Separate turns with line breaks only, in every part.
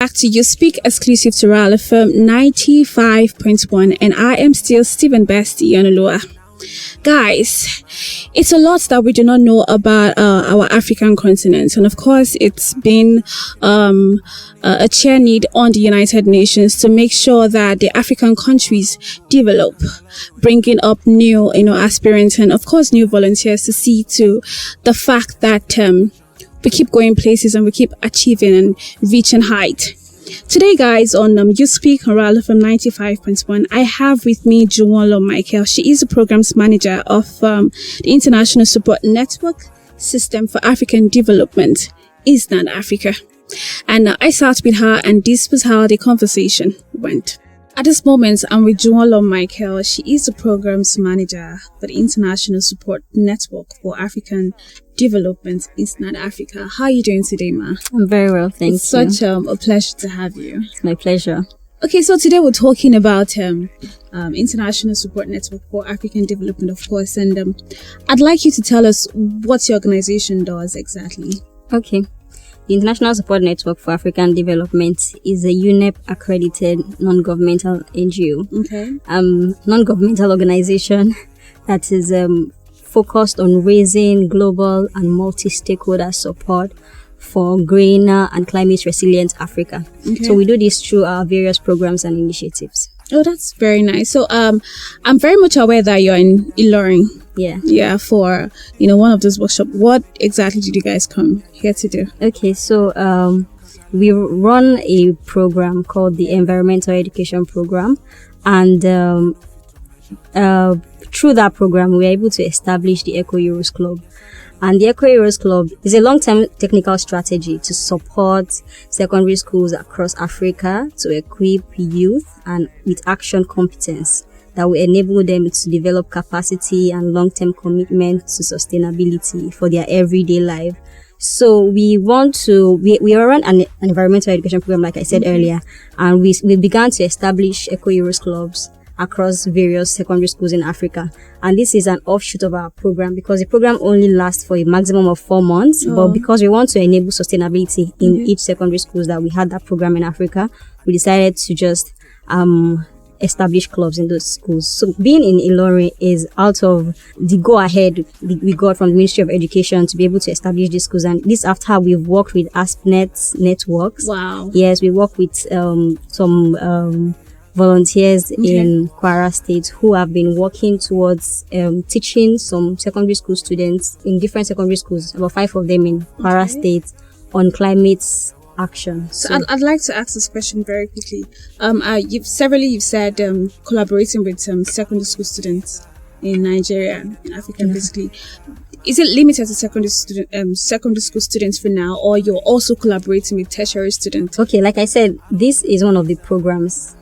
back to You Speak exclusive to Raleigh FM 95.1, and I am still Stephen Bestie Yanulua. Guys, it's a lot that we do not know about our African continent, and of course it's been a cheer need on the United Nations to make sure that the African countries develop, bringing up new aspirants and of course new volunteers to see to the fact that we keep going places and we keep achieving and reaching height. Today, guys, on You Speak on Raleigh from 95.1, I have with me Juwonlo Michael. She is the programs manager of the International Support Network System for African Development, Eastern Africa. And I sat with her, and this was how the conversation went. At this moment, I'm with Juwonlo Michael. She is the programs manager for the International Support Network for African Development, Eastern Africa. How are you doing today, ma?
I'm very well, thank you.
It's such a pleasure to have you.
It's my pleasure.
Okay, so today we're talking about International Support Network for African Development, of course, and I'd like you to tell us what your organization does exactly.
Okay. The International Support Network for African Development is a UNEP-accredited non-governmental NGO.
Okay.
Non-governmental organization that is focused on raising global and multi-stakeholder support for greener and climate resilient Africa.
Okay.
So we do this through our various programs and initiatives.
Oh, that's very nice. So I'm very much aware that you're in Ilorin. Yeah, for one of those workshops. What exactly did you guys come here to do?
Okay, so we run a program called the Environmental Education Program, and through that program, we were able to establish the EcoHeroes Club. And the EcoHeroes Club is a long-term technical strategy to support secondary schools across Africa to equip youth and with action competence that will enable them to develop capacity and long-term commitment to sustainability for their everyday life. So we run an environmental education program, like I said earlier, and we began to establish EcoHeroes Clubs across various secondary schools in Africa. And this is an offshoot of our program because the program only lasts for a maximum of 4 months. But because we want to enable sustainability in each secondary schools that we had that program in Africa, we decided to just establish clubs in those schools. So being in Ilorin is out of the go-ahead we got from the Ministry of Education to be able to establish these schools. And this after we've worked with ASPNet networks.
Wow.
Yes, we work with some volunteers in Kwara State who have been working towards teaching some secondary school students in different secondary schools, about 5 of them in Kwara State, on climate action.
So I'd like to ask this question very quickly. You've said collaborating with secondary school students in Nigeria, in Africa, basically. Is it limited to secondary school students for now, or you're also collaborating with tertiary students?
Okay, like I said, this is one of the programs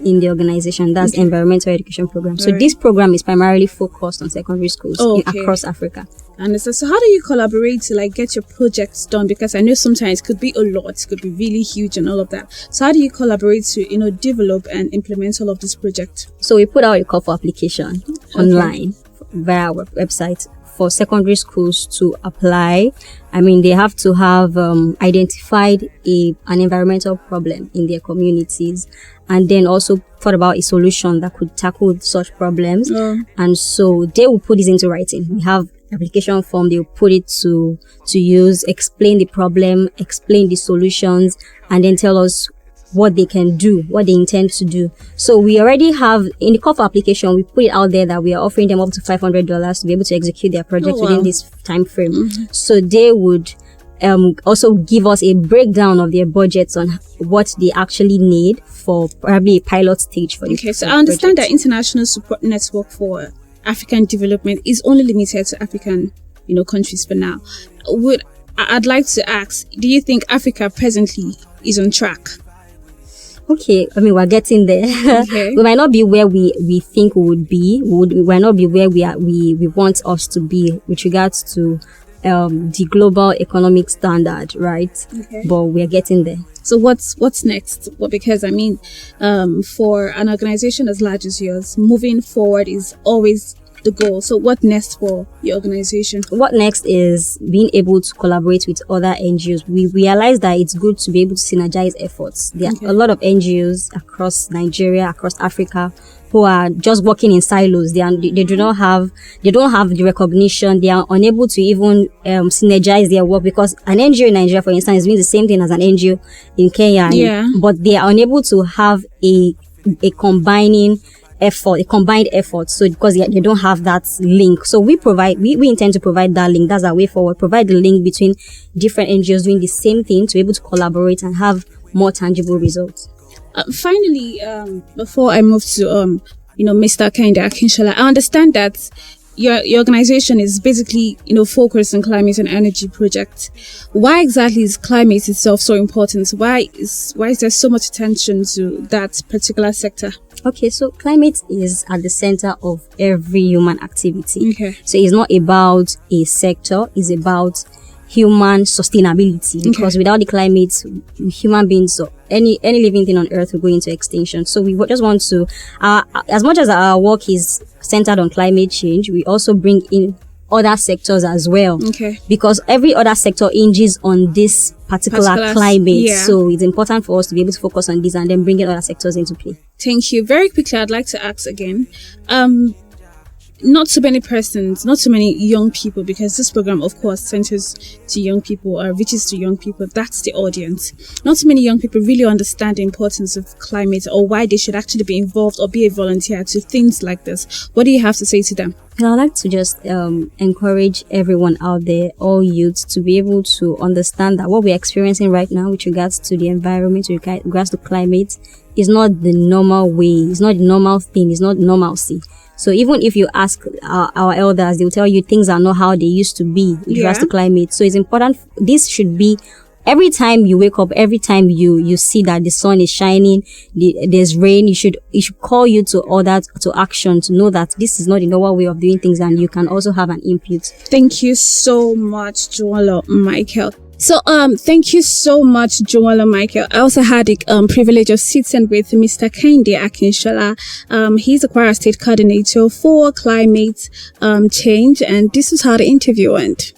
in the organization, that's environmental education program. So this program is primarily focused on secondary schools across Africa.
And so how do you collaborate to get your projects done? Because I know sometimes it could be a lot, it could be really huge and all of that. So how do you collaborate to develop and implement all of this project?
So we put out a call for application online via our website for secondary schools to apply. I mean, they have to have identified an environmental problem in their communities, and then also thought about a solution that could tackle such problems. And so they will put this into writing. We have application form, they will put it to use, explain the problem, explain the solutions, and then tell us what they can do, what they intend to do. So we already have, in the call for application, we put it out there that we are offering them up to $500 to be able to execute their project within this time frame. So they would also give us a breakdown of their budgets on what they actually need for probably a pilot stage for the
Okay, so I understand that International Support Network for African Development is only limited to African, countries for now. I'd like to ask, do you think Africa presently is on track?
Okay, I mean, we're getting there. Okay. We might not be where we think we would be. We might not be where we want us to be with regards to the global economic standard, right? Okay. But we're getting there.
So what's next? Well, because I mean, for an organization as large as yours, moving forward is always the goal. So what next for your organization?
What next is being able to collaborate with other NGOs. We realize that it's good to be able to synergize efforts. There are a lot of NGOs across Nigeria, across Africa, who are just working in silos. They don't have the recognition. They are unable to even synergize their work, because an NGO in Nigeria, for instance, is doing the same thing as an NGO in Kenya.
Yeah.
But they are unable to have a combined effort. So because they don't have that link. So we intend to provide that link. That's our way forward. Provide the link between different NGOs doing the same thing to be able to collaborate and have more tangible results.
Finally, before I move to Mr. Kehinde Akinshola, I understand that your organization is basically focused on climate and energy projects. Why exactly is climate itself so important? Why is there so much attention to that particular sector?
Okay, so climate is at the center of every human activity.
Okay.
So it's not about a sector, it's about human sustainability, because without the climate, human beings or any living thing on earth will go into extinction. So we just want to, as much as our work is centered on climate change, we also bring in other sectors as well.
Okay.
Because every other sector hinges on this particular climate.
Yeah.
So it's important for us to be able to focus on this and then bring in other sectors into play.
Thank you. Very quickly, I'd like to ask again. Not too many persons, not too many young people, because this program, of course, centers to young people or reaches to young people. That's the audience. Not too many young people really understand the importance of climate or why they should actually be involved or be a volunteer to things like this. What do you have to say to them?
I'd like to just encourage everyone out there, all youths, to be able to understand that what we're experiencing right now with regards to the environment, with regards to climate, is not the normal way. It's not the normal thing. It's not normalcy. So even if you ask our elders, they'll tell you things are not how they used to be with regards to climate. So it's important. This should be every time you wake up, every time you see that the sun is shining, there's rain, it should call you to action, to know that this is not the normal way of doing things, and you can also have an input.
Thank you so much, Joel Michael. So, thank you so much, Joel Michael. I also had the privilege of sitting with Mr. Kehinde Akinshola. He's the Kwara State Coordinator for Climate Change, and this is how the interview went.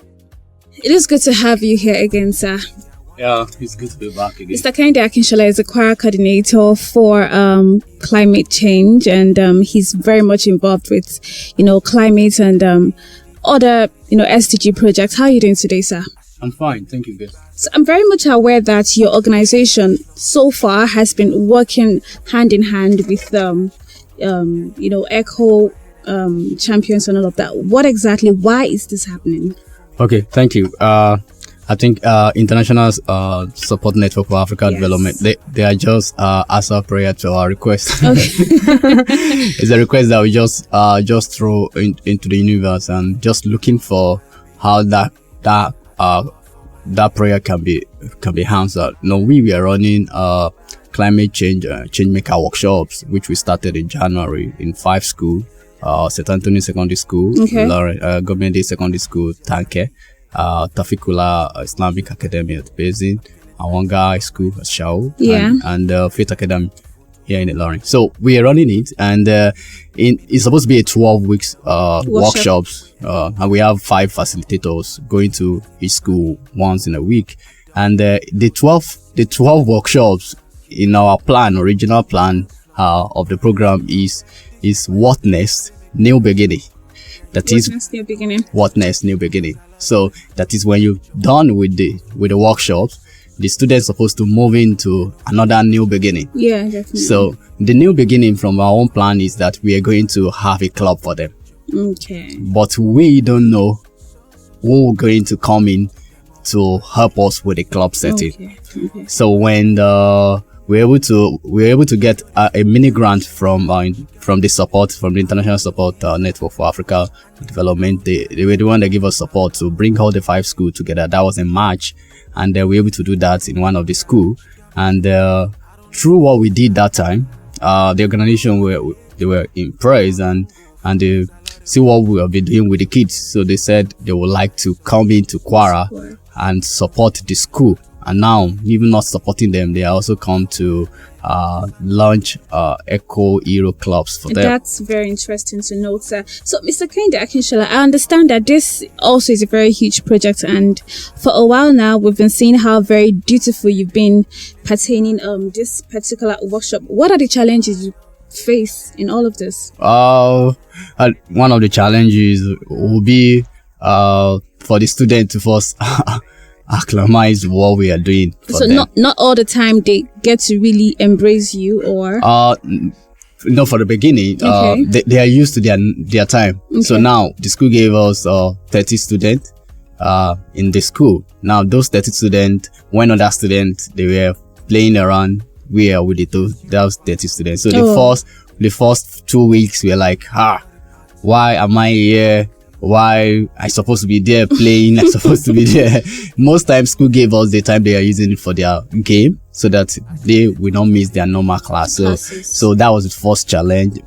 It is good to have you here again, sir.
Yeah, it's good to be back again.
Mr. Kehinde Akinshola is the Kwara Coordinator for Climate Change, and he's very much involved with, climate and other, SDG projects. How are you doing today, sir?
I'm fine, thank you, guys.
So I'm very much aware that your organization so far has been working hand in hand with eco champions and all of that. Why is this happening?
Okay, thank you. I think International Support Network for Africa Development, they are just answer prayer to our request. Okay. It's a request that we just throw into the universe, and just looking for how that prayer can be answered. We are running climate change maker workshops, which we started in January in 5 schools: St. Anthony Secondary School, Ilorin, Government Day Secondary School, Tanke, Tafikula Islamic Academy at Basin, Awanga High School at Shao, and Faith Academy here in Ilorin. So we are running it, and it's supposed to be a 12 weeks workshops, and we have 5 facilitators going to each school once in a week. And the 12 workshops in our original plan of the program is what next, new beginning. What next, new beginning. So that is when you're done with the workshops, the students supposed to move into another new beginning.
Yeah, definitely.
So the new beginning from our own plan is that we are going to have a club for them.
Okay.
But we don't know who's going to come in to help us with the club setting. Okay. So when we're able to get a mini grant from the International Support Network for Africa Development. They were the one that gave us support to bring all the 5 schools together. That was in March. And we were able to do that in one of the schools. And through what we did that time, the organization were impressed and they see what we have been doing with the kids. So they said they would like to come into Kwara and support the school. And now, even not supporting them, they also come to launch EcoHeroes Clubs for them.
That's very interesting to note, sir. So, Mr. Kende Akinshola, I understand that this also is a very huge project, and for a while now, we've been seeing how very dutiful you've been pertaining this particular workshop. What are the challenges you face in all of this?
One of the challenges will be for the student to first acclimatize what we are doing.
So them. Not all the time they get to really embrace you, or
no, for the beginning, they are used to their time. Okay. So now the school gave us 30 students in the school. Now those 30 students, when other students they were playing around, we are with those 30 students. So the first 2 weeks we are like, why am I here? Why I supposed to be there playing? I supposed to be there. Most times school gave us the time they are using it for their game, so that they will not miss their normal class. So that was the first challenge.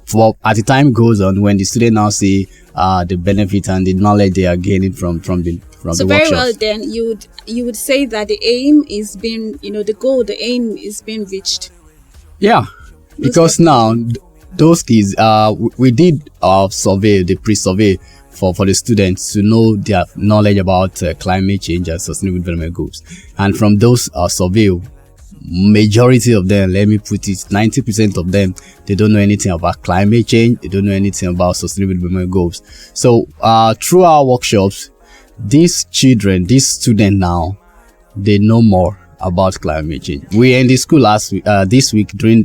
As the time goes on, when the students now see the benefit and the knowledge they are gaining from the workshops.
So very well, then you would say that the aim is being, the aim is being reached.
Yeah, because now those kids, we did survey, the pre-survey for the students to know their knowledge about climate change and sustainable development goals. And from those survey, majority of them, let me put it, 90% of them, they don't know anything about climate change. They don't know anything about sustainable development goals. So through our workshops, these students now, they know more about climate change. We were in the school this week during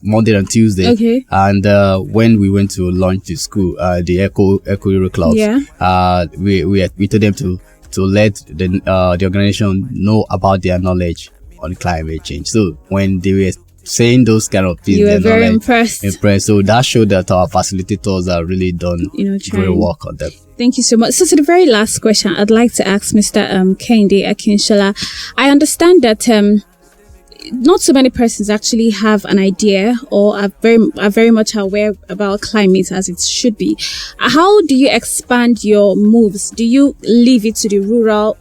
Monday and Tuesday. Okay. And when we went to launch the school, the EcoHeroes Clubs, we told them to let the organization know about their knowledge on climate change. So when they were saying those kind of things,
you were very impressed.
So that showed that our facilitators are really done great work on them.
Thank you so much. So to the very last question, I'd like to ask Mr. Kende Akinshola. I understand that not so many persons actually have an idea or are very much aware about climate as it should be. How do you expand your moves? Do you leave it to the rural,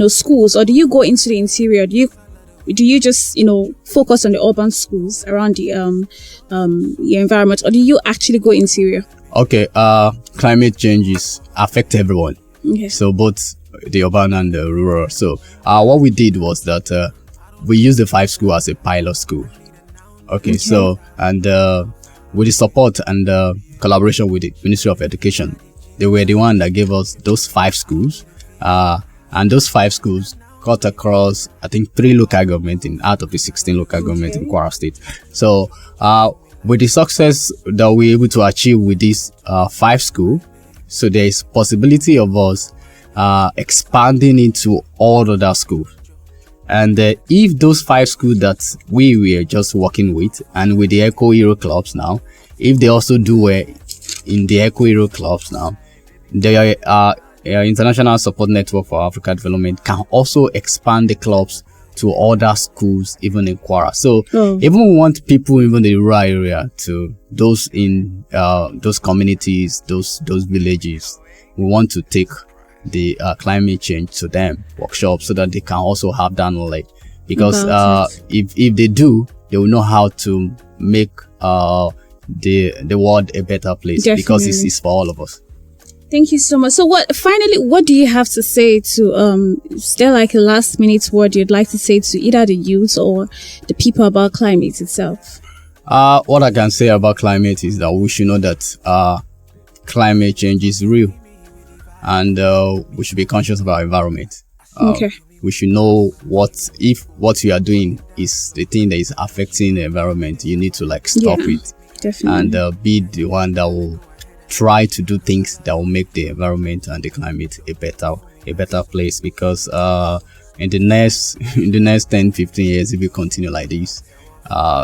schools, or do you go into the interior? Do you just, focus on the urban schools around the your environment, or do you actually go interior?
Okay, climate changes affect everyone. Okay. So both the urban and the rural. So what we did was that we used the 5 school as a pilot school. Okay. So and with the support and collaboration with the Ministry of Education, they were the one that gave us those 5 schools. And those 5 schools cut across, I think, 3 local governments out of the 16 local governments in Kwara State. So with the success that we're able to achieve with this 5 school, so there is possibility of us expanding into all other schools. And if those 5 schools that we were just working with, and with the EcoHeroes Clubs now, if they also do well in the EcoHeroes Clubs now, they are International Support Network for Africa Development can also expand the clubs to other schools, even in Kwara. So even we want people even in the rural area, to those in those communities, those villages, we want to take the climate change to them workshops so that they can also have that knowledge. Because if they do, they will know how to make the world a better place. Definitely. Because it's for all of us.
Thank you so much. So what do you have to say to, is there like a last minute word you'd like to say to either the youth or the people about climate itself?
What I can say about climate is that we should know that climate change is real, and we should be conscious of our environment. We should know what you are doing is the thing that is affecting the environment. You need to stop it. Definitely. And be the one that will try to do things that will make the environment and the climate a better place. Because in the next 10-15 years, if we continue like this,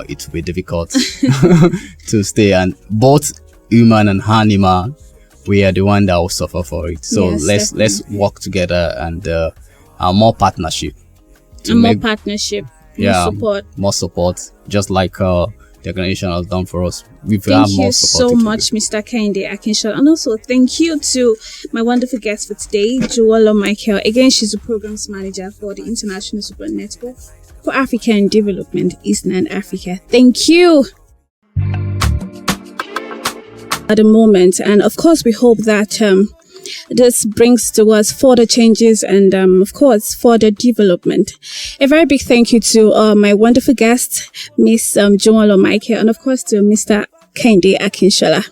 it will be difficult to stay. And both human and animal, we are the one that will suffer for it. So yes, let's work together and more partnership. More support, just like the organization has done for us.
Thank you so much, Mr. Kende Akinshola. And also thank you to my wonderful guest for today, Joella Michael. Again, she's the programs manager for the International Support Network for African development, Eastern and Africa. Thank you. At the moment, and of course we hope that this brings to us further changes and of course further development. A very big thank you to my wonderful guest, Miss Joanlo Michael, and of course to Mr. Kende Akinshola.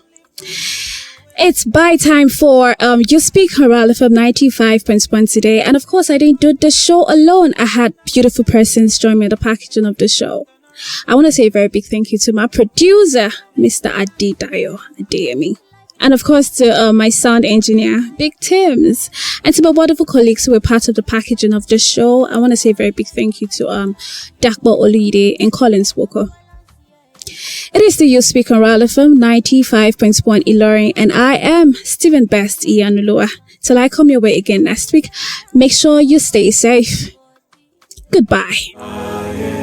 It's by time for You Speak Harala from 95.1 today, and of course I didn't do the show alone. I had beautiful persons join me in the packaging of the show. I want to say a very big thank you to my producer, Mr. Adedayo Adeyemi. And of course to my sound engineer, Big Tims. And to my wonderful colleagues who were part of the packaging of the show. I want to say a very big thank you to Dakbo Olide and Collins Walker. It is the You Speak on Rala from 95.1 Ilorin, and I am Stephen Best Iyanuloa. Till I come your way again next week, make sure you stay safe. Goodbye.